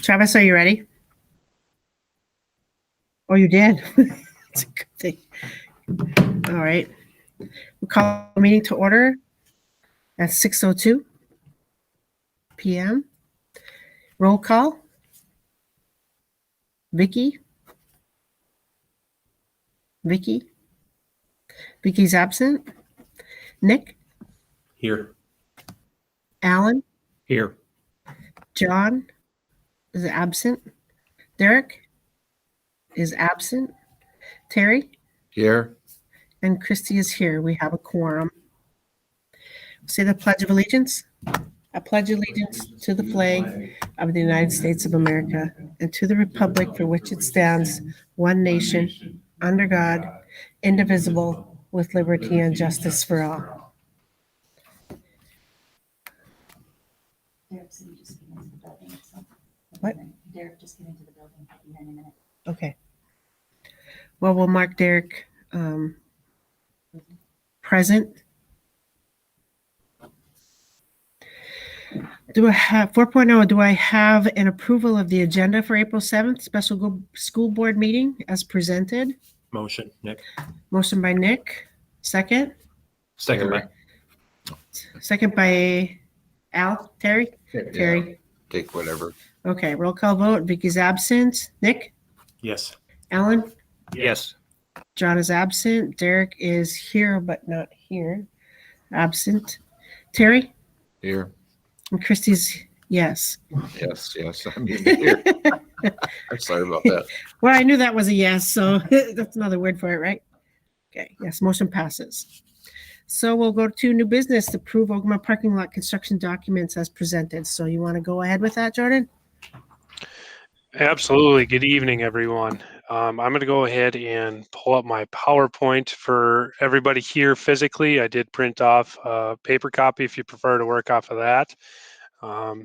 Travis, are you ready? Oh, you did? It's a good thing. All right. We'll call the meeting to order at 6:02 p.m. Roll call. Vicky? Vicky's absent. Nick? Here. Alan? Here. John is absent. Derek is absent. Terry? Here. And Christy is here. We have a quorum. Say the Pledge of Allegiance. I pledge allegiance to the flag of the United States of America and to the republic for which it stands, one nation, under God, indivisible, with liberty and justice for all. Derek said he just came into the building. So What? Derek just came into the building. He'll be there in a minute. Okay. Well, we'll mark Derek present. Do I have 4.0? Do I have an approval of the agenda for April 7th special school board meeting as presented? Motion, Nick. Motion by Nick. Second? Second by. Second by Al. Terry? Terry. Take whatever. Okay, roll call vote. Vicky's absent. Nick? Yes. Alan? Yes. John is absent. Derek is here but not here. Absent. Terry? Here. And Christy's yes. Yes. I mean, here. I'm sorry about that. Well, I knew that was a yes, so that's another word for it, right? Okay, yes, motion passes. So we'll go to new business to approve Ogama parking lot construction documents as presented. So you want to go ahead with that, Jordan? Absolutely. Good evening, everyone. I'm going to go ahead and pull up my PowerPoint for everybody here physically. I did print off a paper copy if you prefer to work off of that.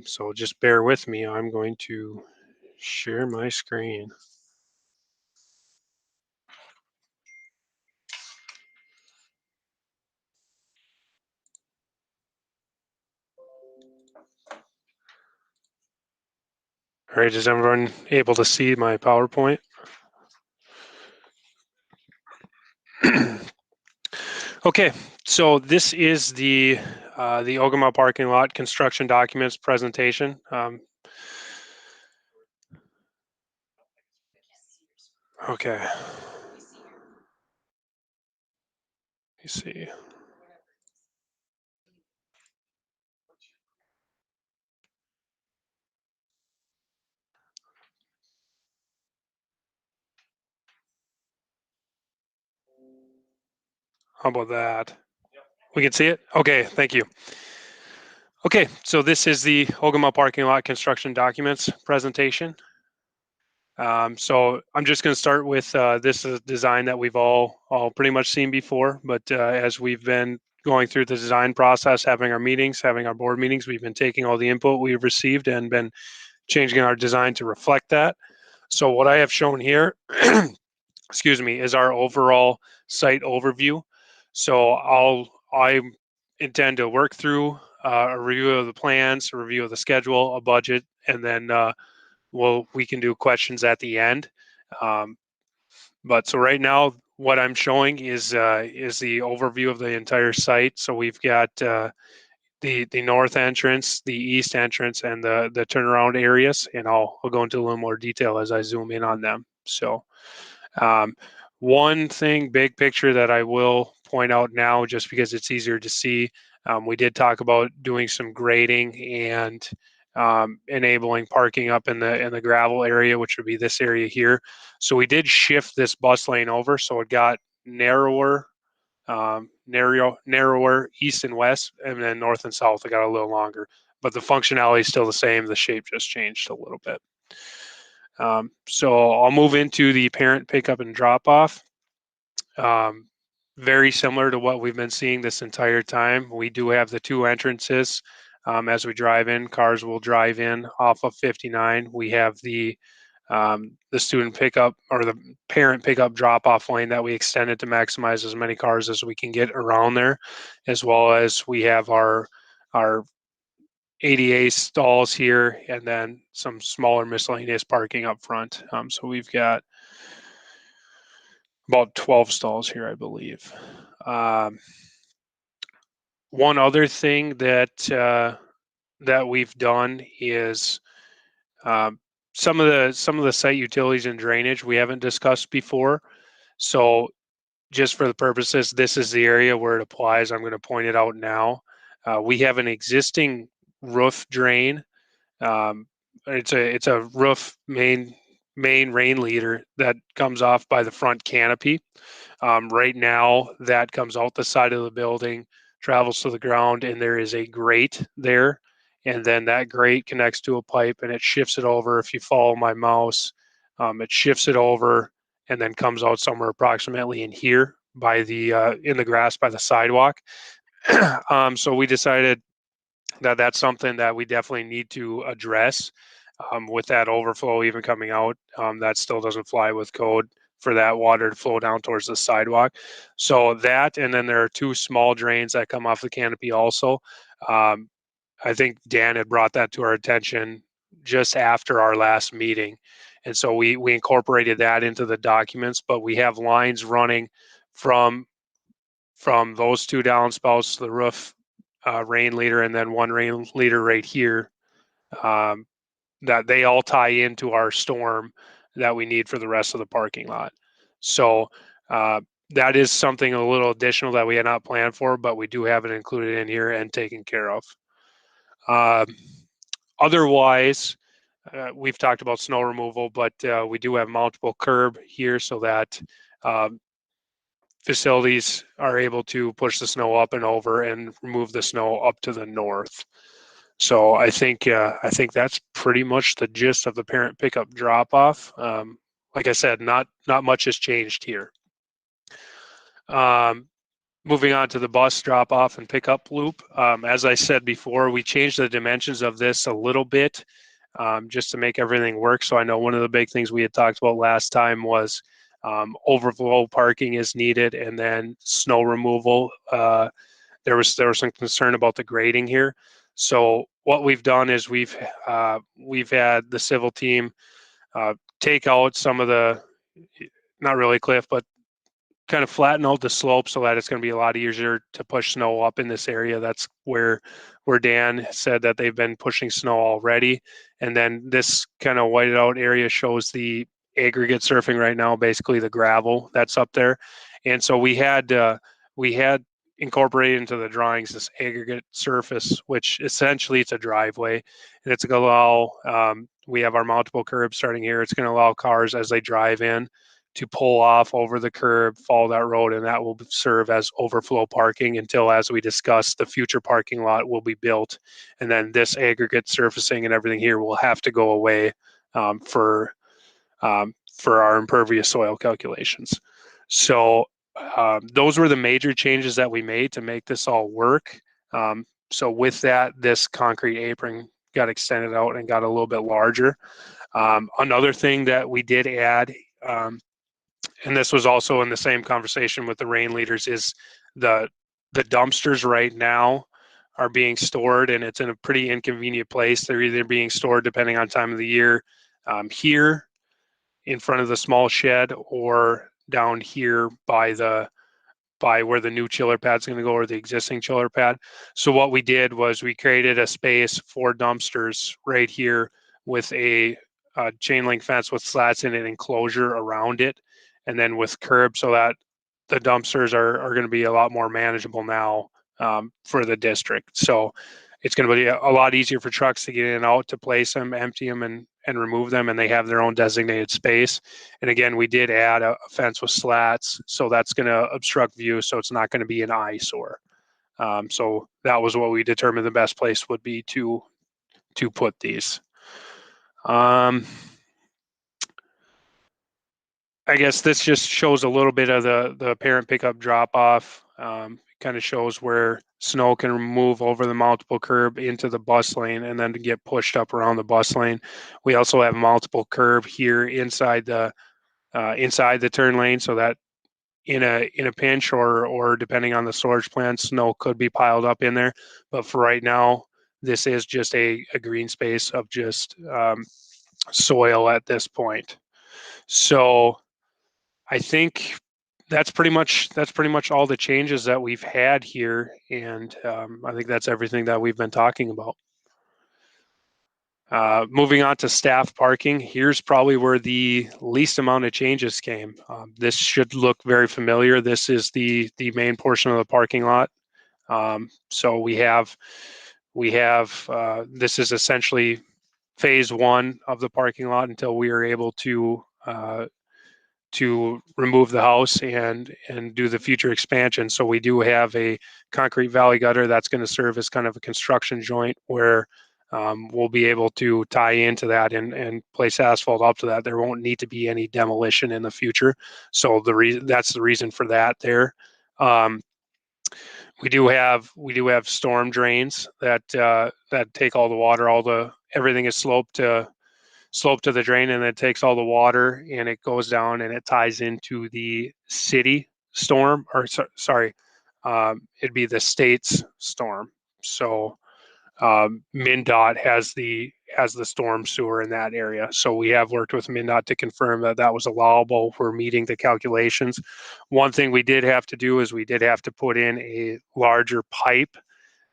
So just bear with me. I'm going to share my screen. All right, is everyone able to see my PowerPoint? Okay, so this is the Ogama parking lot construction documents presentation. Okay. Let me see. How about that? We can see it? Okay, thank you. Okay, so this is the Ogama parking lot construction documents presentation. So I'm just going to start with this is a design that we've all pretty much seen before, but as we've been going through the design process, having our meetings, having our board meetings, we've been taking all the input we've received and been changing our design to reflect that. So what I have shown here, excuse me, is our overall site overview. So I intend to work through a review of the plans, a review of the schedule, a budget, and then we can do questions at the end. But so right now, what I'm showing is the overview of the entire site. So we've got the north entrance, the east entrance, and the turnaround areas, and I'll go into a little more detail as I zoom in on them. So one thing, big picture, that I will point out now, just because it's easier to see, we did talk about doing some grading and enabling parking up in the gravel area, which would be this area here. So we did shift this bus lane over, so it got narrower east and west, and then north and south it got a little longer, but the functionality is still the same. The shape just changed a little bit. So I'll move into the parent pickup and drop off. Very similar to what we've been seeing this entire time. We do have the two entrances. As we drive in, cars will drive in off of 59. We have the student pickup or the parent pickup drop-off lane that we extended to maximize as many cars as we can get around there, as well as we have our ADA stalls here, and then some smaller miscellaneous parking up front. So we've got about 12 stalls here, I believe. One other thing that we've done is some of the site utilities and drainage we haven't discussed before. So just for the purposes, this is the area where it applies. I'm going to point it out now. We have an existing roof drain. It's a roof main rain leader that comes off by the front canopy. Right now, that comes out the side of the building, travels to the ground, and there is a grate there. And then that grate connects to a pipe and it shifts it over. If you follow my mouse, it shifts it over and then comes out somewhere approximately in here by the in the grass by the sidewalk. So we decided that that's something that we definitely need to address with that overflow even coming out. That still doesn't fly with code for that water to flow down towards the sidewalk. So that, and then there are two small drains that come off the canopy also. I think Dan had brought that to our attention just after our last meeting. And so we incorporated that into the documents, but we have lines running from those two downspouts to the roof rain leader, and then one rain leader right here, that they all tie into our storm that we need for the rest of the parking lot. So that is something a little additional that we had not planned for, but we do have it included in here and taken care of. Otherwise, we've talked about snow removal, but we do have multiple curb here so that facilities are able to push the snow up and over and remove the snow up to the north. So I think that's pretty much the gist of the parent pickup drop off. Like I said, not much has changed here. Moving on to the bus drop off and pickup loop. As I said before, we changed the dimensions of this a little bit just to make everything work. So I know one of the big things we had talked about last time was overflow parking is needed, and then snow removal. There was some concern about the grading here. So what we've done is we've had the civil team take out some of the, not really cliff, but kind of flatten out the slope so that it's going to be a lot easier to push snow up in this area. That's where Dan said that they've been pushing snow already. And then this kind of whited out area shows the aggregate surfing right now, basically the gravel that's up there. And so we had incorporated into the drawings this aggregate surface, which essentially it's a driveway, and it's going to allow, we have our multiple curbs starting here. It's going to allow cars as they drive in to pull off over the curb, follow that road, and that will serve as overflow parking until, as we discussed, the future parking lot will be built. And then this aggregate surfacing and everything here will have to go away for our impervious soil calculations. So those were the major changes that we made to make this all work. So with that, this concrete apron got extended out and got a little bit larger. Another thing that we did add, and this was also in the same conversation with the rain leaders, is the dumpsters right now are being stored, and it's in a pretty inconvenient place. They're either being stored, depending on time of the year, here in front of the small shed, or down here by where the new chiller pad's going to go, or the existing chiller pad. So what we did was we created a space for dumpsters right here with a chain link fence with slats in an enclosure around it, and then with curb, so that the dumpsters are going to be a lot more manageable now for the district. So it's going to be a lot easier for trucks to get in and out, to place them, empty them, and remove them, and they have their own designated space. And again, we did add a fence with slats, so that's going to obstruct view, so it's not going to be an eyesore. So that was what we determined the best place would be to put these. I guess this just shows a little bit of the parent pickup drop off. Kind of shows where snow can move over the multiple curb into the bus lane and then to get pushed up around the bus lane. We also have multiple curb here inside the turn lane, so that in a pinch or depending on the storage plan, snow could be piled up in there. But for right now, This is just a green space of just soil at this point. So I think that's pretty much all the changes that we've had here, and I think that's everything that we've been talking about. Moving on to staff parking, here's probably where the least amount of changes came. This should look very familiar. This is the main portion of the parking lot. So we have this is essentially phase one of the parking lot until we are able to remove the house and do the future expansion. So we do have a concrete valley gutter that's going to serve as kind of a construction joint where we'll be able to tie into that and place asphalt up to that. There won't need to be any demolition in the future. So that's the reason for that there. We do have storm drains that take all the water. Everything is sloped to the drain, and it takes all the water and it goes down and it ties into the city storm, or sorry, it'd be the state's storm. So MnDOT has the storm sewer in that area. So we have worked with MnDOT to confirm that that was allowable. We're meeting the calculations. One thing we did have to do is we did have to put in a larger pipe,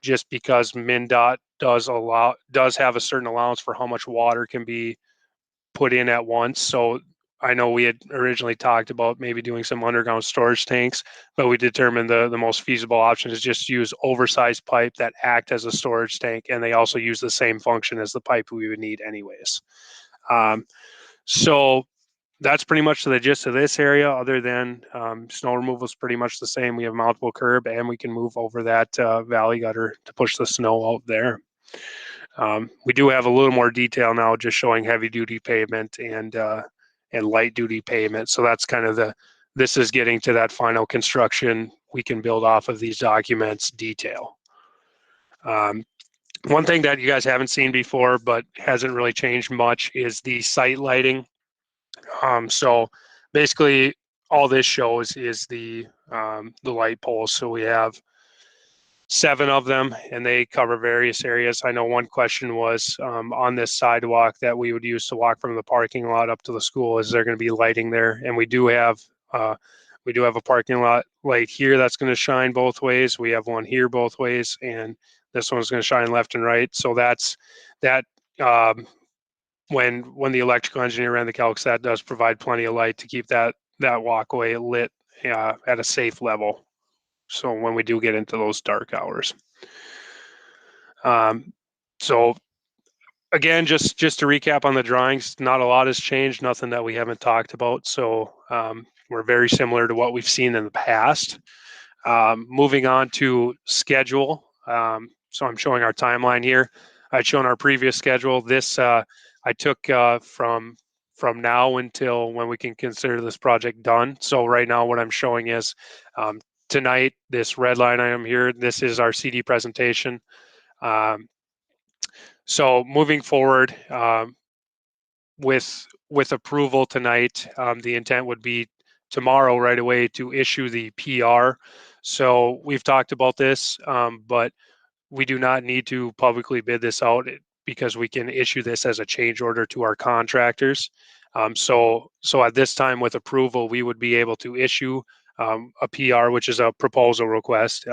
just because MnDOT does have a certain allowance for how much water can be put in at once. So I know we had originally talked about maybe doing some underground storage tanks, but we determined the most feasible option is just use oversized pipe that act as a storage tank, and they also use the same function as the pipe we would need anyways. So that's pretty much the gist of this area, other than snow removal is pretty much the same. We have mountable curb, and we can move over that valley gutter to push the snow out there. We do have a little more detail now, just showing heavy duty pavement and light duty pavement. So that's kind of this is getting to that final construction we can build off of these documents detail. One thing that you guys haven't seen before, but hasn't really changed much, is the site lighting. So basically all this shows is the light poles. So we have 7 of them, and they cover various areas. I know one question was on this sidewalk that we would use to walk from the parking lot up to the school, is there going to be lighting there? And we do have a parking lot light here that's going to shine both ways. We have one here both ways, and this one's going to shine left and right. So that's that. When the electrical engineer ran the calcs, that does provide plenty of light to keep that walkway lit at a safe level. So when we do get into those dark hours. So again, just to recap on the drawings, not a lot has changed, nothing that we haven't talked about. So we're very similar to what we've seen in the past. Moving on to schedule. So I'm showing our timeline here. I'd shown our previous schedule. This I took from now until when we can consider this project done. So right now what I'm showing is tonight, this red line item here, this is our CD presentation. So moving forward with approval tonight, the intent would be tomorrow right away to issue the PR. So we've talked about this, but we do not need to publicly bid this out because we can issue this as a change order to our contractors. So at this time with approval, we would be able to issue a PR, which is a proposal request.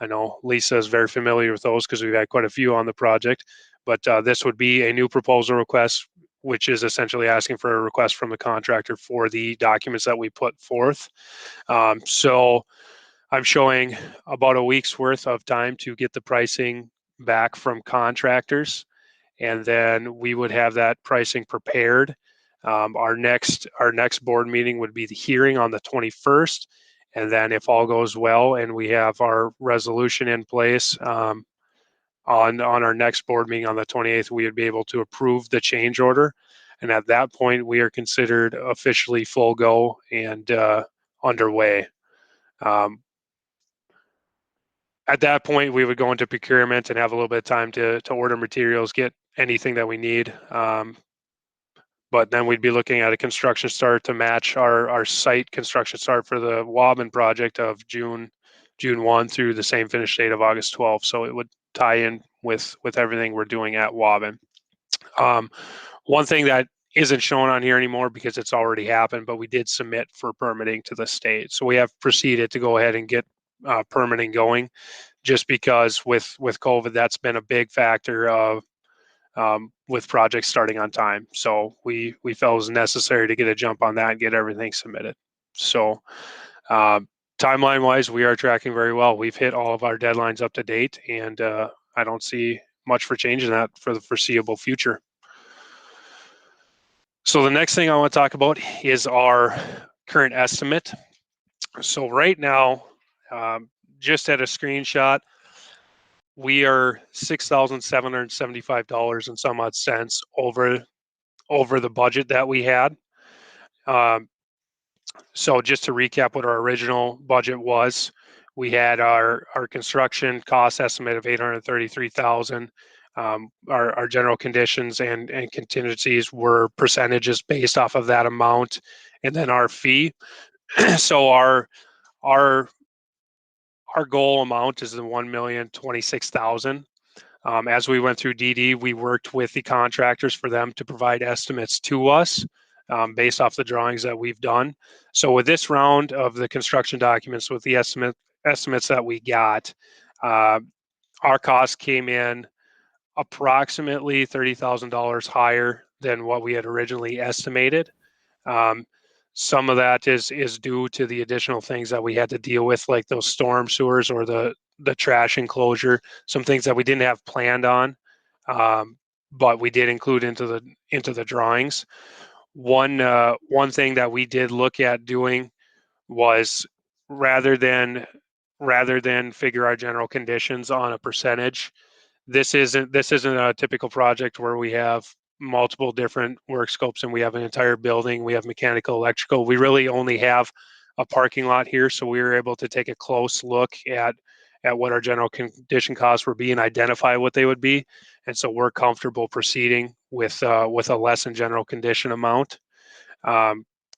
I know Lisa is very familiar with those because we've had quite a few on the project, but this would be a new proposal request, which is essentially asking for a request from the contractor for the documents that we put forth. So I'm showing about a week's worth of time to get the pricing back from contractors, and then we would have that pricing prepared. Our next board meeting would be the hearing on the 21st, and then if all goes well and we have our resolution in place on our next board meeting on the 28th, we would be able to approve the change order, and at that point we are considered officially full go and underway. At that point, we would go into procurement and have a little bit of time to order materials, get anything that we need. But then we'd be looking at a construction start to match our site construction start for the Waubun project of June 1 through the same finish date of August 12th. So it tie in with everything we're doing at Waubun. One thing that isn't shown on here anymore because it's already happened, but we did submit for permitting to the state. So we have proceeded to go ahead and get permitting going, just because with COVID, that's been a big factor of with projects starting on time. So we felt it was necessary to get a jump on that and get everything submitted. So timeline wise, we are tracking very well. We've hit all of our deadlines up to date, and I don't see much for changing that for the foreseeable future. So the next thing I want to talk about is our current estimate. So right now, just at a screenshot, we are $6,775 and some odd cents over the budget that we had. So just to recap what our original budget was, we had our construction cost estimate of $833,000. Our general conditions and contingencies were percentages based off of that amount, and then our fee. So our goal amount is the $1,026,000. As we went through DD, we worked with the contractors for them to provide estimates to us based off the drawings that we've done. So with this round of the construction documents, with the estimates that we got, our cost came in approximately $30,000 higher than what we had originally estimated. Some of that is due to the additional things that we had to deal with, like those storm sewers or the trash enclosure, some things that we didn't have planned on, but we did include into the drawings. One thing that we did look at doing was rather than figure our general conditions on a percentage, this isn't a typical project where we have multiple different work scopes and we have an entire building, we have mechanical, electrical. We really only have a parking lot here, so we were able to take a close look at what our general condition costs would be and identify what they would be. And so we're comfortable proceeding with a less than general condition amount.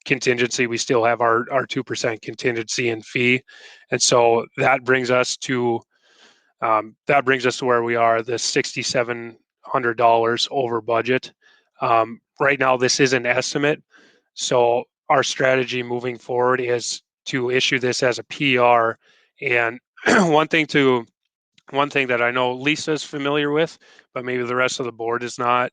Contingency, we still have our 2% contingency and fee. And so that brings us to where we are, the $6,700 over budget. Right now, this is an estimate. So our strategy moving forward is to issue this as a PR. And one thing that I know Lisa's familiar with, but maybe the rest of the board is not,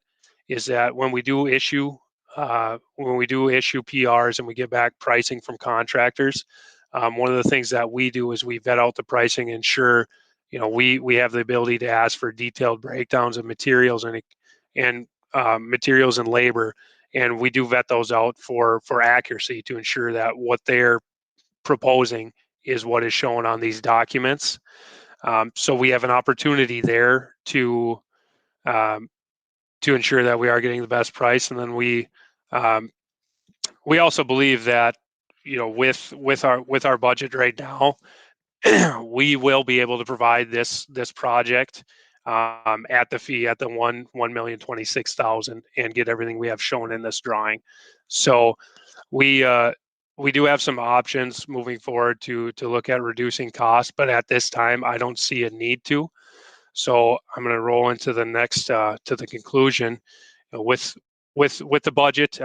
is that when we do issue PRs and we get back pricing from contractors, one of the things that we do is we vet out the pricing, ensure we have the ability to ask for detailed breakdowns of materials and materials and labor, and we do vet those out for accuracy to ensure that what they're proposing is what is shown on these documents. So we have an opportunity there to ensure that we are getting the best price, and then we also believe that with our budget right now, we will be able to provide this project at the fee at the $1,026,000 and get everything we have shown in this drawing. So we do have some options moving forward to look at reducing costs, but at this time I don't see a need to. So I'm going to roll into the next to the conclusion. With the budget,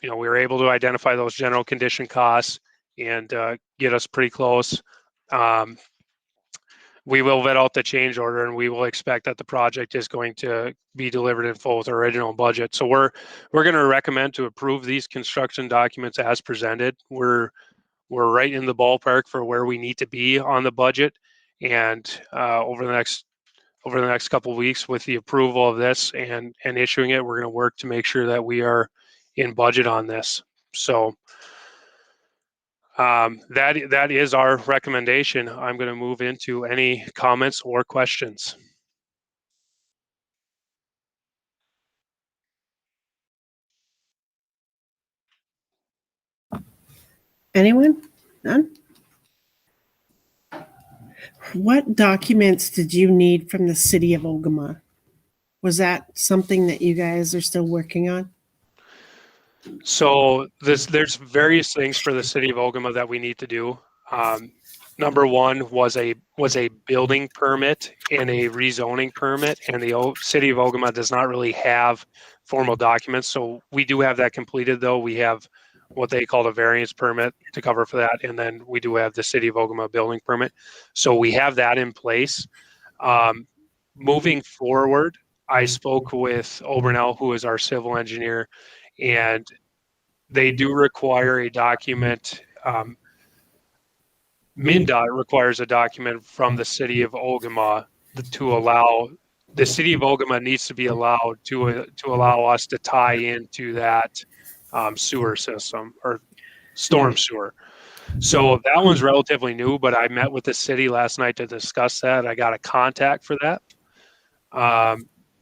we were able to identify those general condition costs and get us pretty close. We will vet out the change order, and we will expect that the project is going to be delivered in full with our original budget. So we're going to recommend to approve these construction documents as presented. We're right in the ballpark for where we need to be on the budget, and over the next couple of weeks, with the approval of this and issuing it, we're going to work to make sure that we are in budget on this. So that is our recommendation. I'm going to move into any comments or questions. Anyone? None? What documents did you need from the city of Ogama? Was that something that you guys are still working on? So there's various things for the city of Ogama that we need to do. Number one was a building permit and a rezoning permit, and the city of Ogama does not really have formal documents. So we do have that completed, though. We have what they call a variance permit to cover for that, and then we do have the city of Ogama building permit. So we have that in place. Moving forward, I spoke with Obernell, who is our civil engineer, and they do require a document. MnDOT requires a document from the city of Ogama to allow the city of Ogama needs to be allowed to allow us to tie into that sewer system or storm sewer. So that one's relatively new, but I met with the city last night to discuss that. I got a contact for that.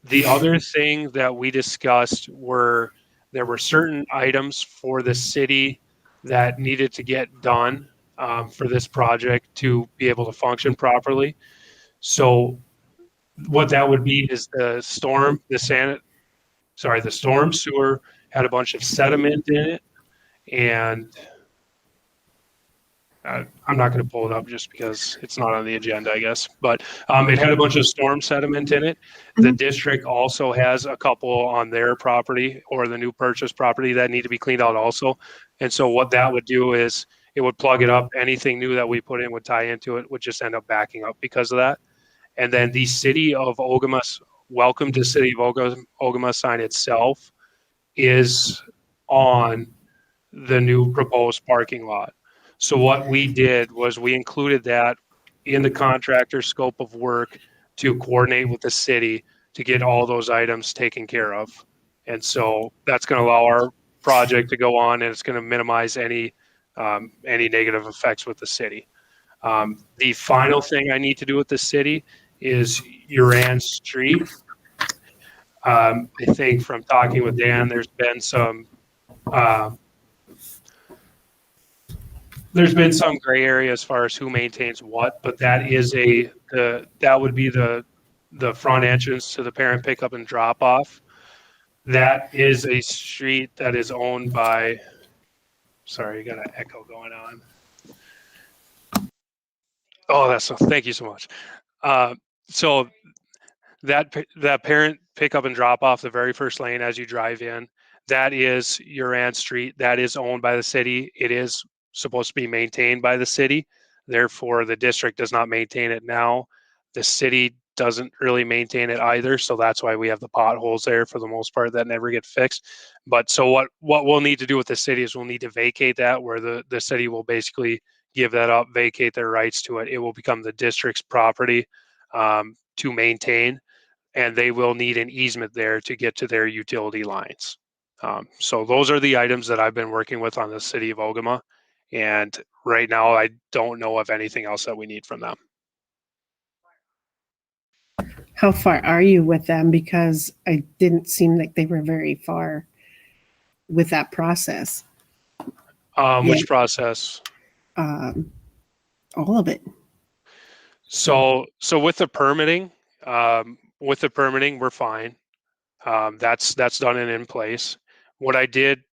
The other thing that we discussed were there were certain items for the city that needed to get done for this project to be able to function properly. So what that would be is the storm sewer had a bunch of sediment in it, and I'm not going to pull it up just because it's not on the agenda, I guess. But it had a bunch of storm sediment in it. The district also has a couple on their property or the new purchase property that need to be cleaned out also. And so what that would do is it would plug it up. Anything new that we put in would tie into it, would just end up backing up because of that. And then the city of Ogama's Welcome to City of Ogama sign itself is on the new proposed parking lot. So what we did was we included that in the contractor scope of work to coordinate with the city to get all those items taken care of. And so that's going to allow our project to go on, and it's going to minimize any negative effects with the city. The final thing I need to do with the city is Uran Street. I think from talking with Dan, there's been some gray area as far as who maintains what, but that is that would be the front entrance to the parent pickup and drop off. That is a street that is owned by, sorry, you got an echo going on. Oh, thank you so much. So that parent pickup and drop off, the very first lane as you drive in, that is Uran Street. That is owned by the city. It is supposed to be maintained by the city. Therefore, the district does not maintain it now. The city doesn't really maintain it either. So that's why we have the potholes there for the most part that never get fixed. But so what we'll need to do with the city is we'll need to vacate that, where the city will basically give that up, vacate their rights to it. It will become the district's property to maintain, and they will need an easement there to get to their utility lines. So those are the items that I've been working with on the city of Ogama. And right now, I don't know of anything else that we need from them. How far are you with them? Because I didn't seem like they were very far with that process. Which process? All of it. So with the permitting, we're fine. That's done and in place. What I did,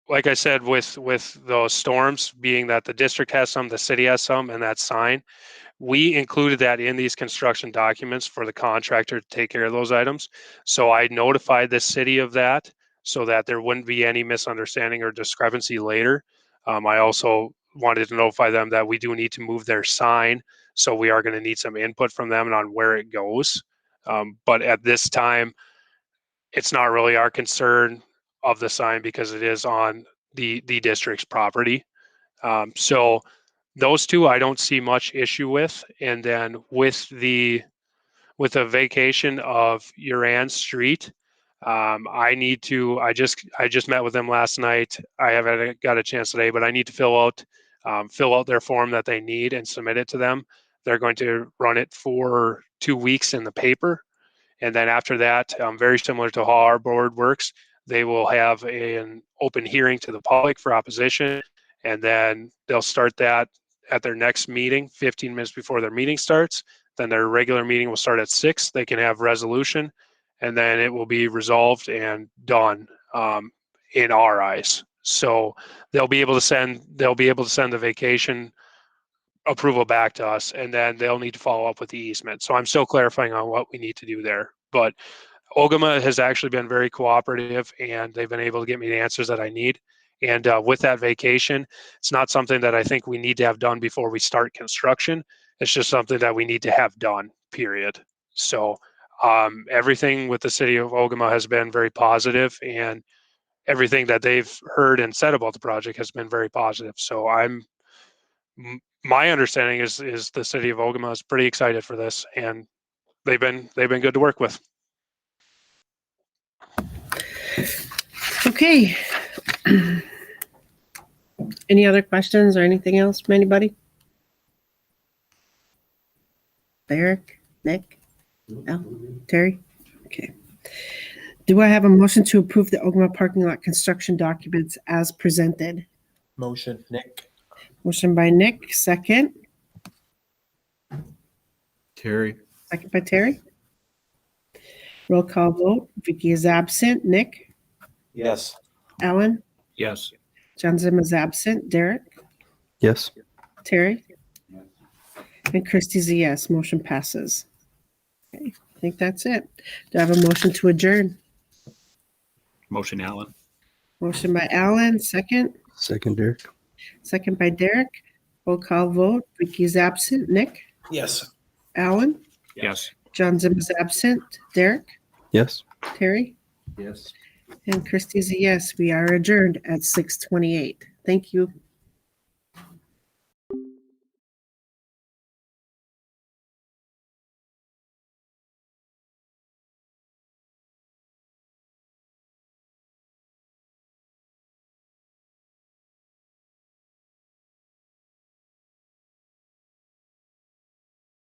like I said, with those storms, being that the district has some, the city has some, and that's signed, we included that in these construction documents for the contractor to take care of those items. So I notified the city of that so that there wouldn't be any misunderstanding or discrepancy later. I also wanted to notify them that we do need to move their sign. So we are going to need some input from them on where it goes. But at this time, it's not really our concern of the sign because it is on the district's property. So those two I don't see much issue with. And then with the vacation of Uran Street, I just met with them last night. I haven't got a chance today, but I need to fill out their form that they need and submit it to them. They're going to run it for 2 weeks in the paper. And then after that, very similar to how our board works, they will have an open hearing to the public for opposition. And then they'll start that at their next meeting, 15 minutes before their meeting starts. Then their regular meeting will start at 6. They can have resolution, and then it will be resolved and done in our eyes. So they'll be able to send the vacation approval back to us, and then they'll need to follow up with the easement. So I'm still clarifying on what we need to do there. But Ogama has actually been very cooperative, and they've been able to get me the answers that I need. And with that vacation, it's not something that I think we need to have done before we start construction. It's just something that we need to have done, period. So everything with the city of Ogama has been very positive, and everything that they've heard and said about the project has been very positive. So my understanding is the city of Ogama is pretty excited for this, and they've been good to work with. Okay. Any other questions or anything else from anybody? Eric, Nick, Al, Terry? Okay. Do I have a motion to approve the Ogama parking lot construction documents as presented? Motion, Nick. Motion by Nick, second. Terry. Second by Terry. Roll call vote. Vicky is absent. Nick? Yes. Alan? Yes. John Zim is absent. Derek? Yes. Terry? And Christie's a yes. Motion passes. Okay, I think that's it. Do I have a motion to adjourn? Motion, Allen. Motion by Alan, second. Second, Derek. Second by Derek. Roll call vote. Vicky is absent. Nick? Yes. Alan? Yes. John Zim is absent. Derek? Yes. Terry? Yes. And Christie's a yes. We are adjourned at 6:28. Thank you.